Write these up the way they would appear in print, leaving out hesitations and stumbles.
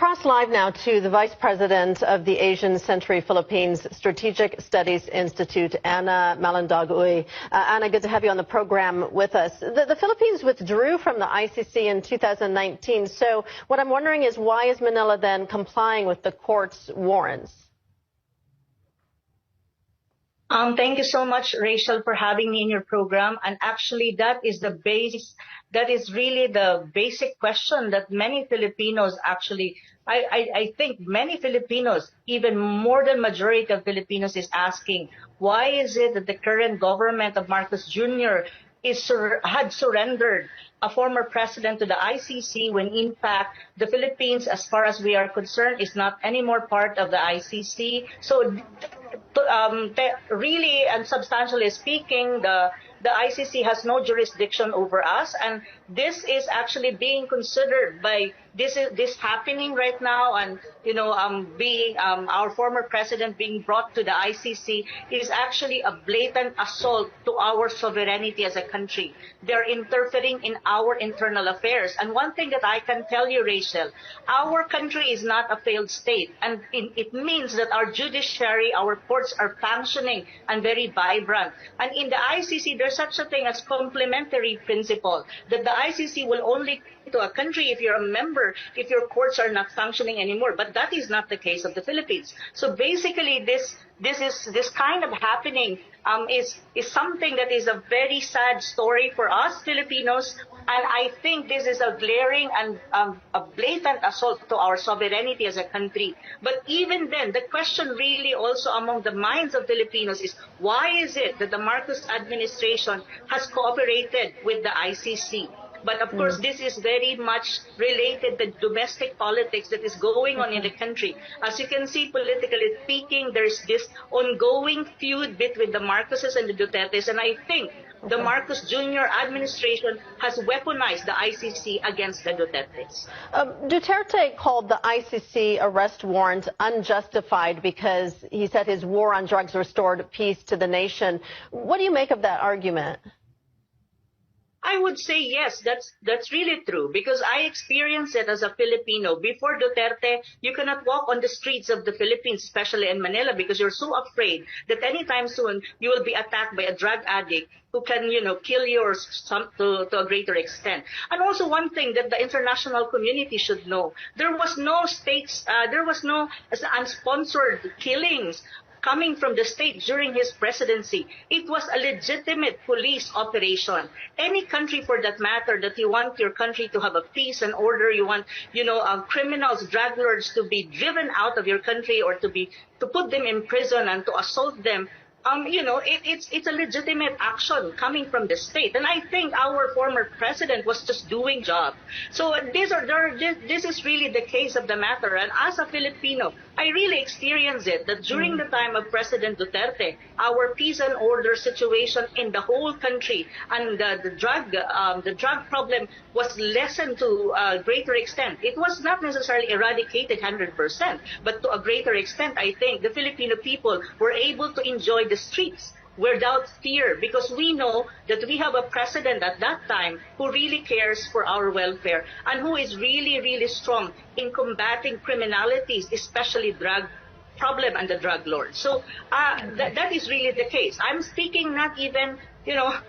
cross live now to the Vice President of the Asian Century Philippines Strategic Studies Institute, Anna Malandog-Uy. Anna, good to have you on the program with us. The Philippines withdrew from the ICC in 2019. So what I'm wondering is, why is Manila then complying with the court's warrants? Thank you so much, Rachel, for having me in your program. And actually, that is really the basic question that many Filipinos actually, I think many Filipinos, even more than majority of Filipinos, is asking, why is it that the current government of Marcos Jr. had surrendered a former president to the ICC when in fact the Philippines, as far as we are concerned, is not anymore part of the ICC. So really and substantially speaking, the ICC has no jurisdiction over us, and this is actually being considered by this happening right now, and being our former president being brought to the ICC is actually a blatant assault to our sovereignty as a country. They're interfering in our internal affairs. And one thing that I can tell you, Rachel, our country is not a failed state, and it means that our judiciary, our courts are functioning and very vibrant. And in the ICC, there's such a thing as complementary principle, that the ICC will only to a country if you're a member, if your courts are not functioning anymore. But that is not the case of the Philippines. So basically, this kind of happening is something that is a very sad story for us Filipinos. And I think this is a glaring and a blatant assault to our sovereignty as a country. But even then, the question really also among the minds of Filipinos is, why is it that the Marcos administration has cooperated with the ICC? But of course, this is very much related to domestic politics that is going on in the country. As you can see, politically speaking, there's this ongoing feud between the Marcoses and the Dutertes. And I think the Marcos Jr. administration has weaponized the ICC against the Dutertes. Duterte called the ICC arrest warrant unjustified because he said his war on drugs restored peace to the nation. What do you make of that argument? I would say yes, that's really true, because I experienced it as a Filipino. Before Duterte, you cannot walk on the streets of the Philippines, especially in Manila, because you're so afraid that anytime soon you will be attacked by a drug addict who can, kill you or to a greater extent. And also one thing that the international community should know, there was no unsponsored killings coming from the state during his presidency. It was a legitimate police operation. Any country, for that matter, that you want your country to have a peace and order, you want, criminals, drug lords to be driven out of your country or to put them in prison and to assault them. It's a legitimate action coming from the state, and I think our former president was just doing job. So this is really the case of the matter. And as a Filipino, I really experienced it that during the time of President Duterte, our peace and order situation in the whole country and the drug problem was lessened to a greater extent. It was not necessarily eradicated 100%, but to a greater extent, I think the Filipino people were able to enjoy the streets without fear, because we know that we have a president at that time who really cares for our welfare and who is really, really strong in combating criminalities, especially drug problem and the drug lords. So that is really the case. I'm speaking not even,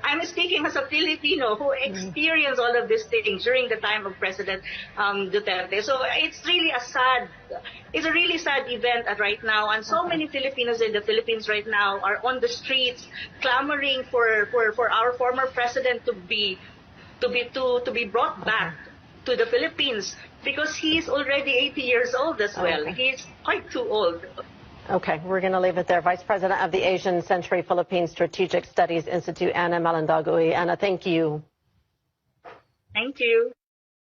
I'm speaking as a Filipino who experienced all of these things during the time of President Duterte. So it's really a really sad event right now, and so many Filipinos in the Philippines right now are on the streets clamoring for our former president to be brought back to the Philippines, because he's already 80 years old as well. He's quite too old. Okay, we're going to leave it there. Vice President of the Asian Century Philippines Strategic Studies Institute, Anna Malandog-Uy. Anna, thank you. Thank you.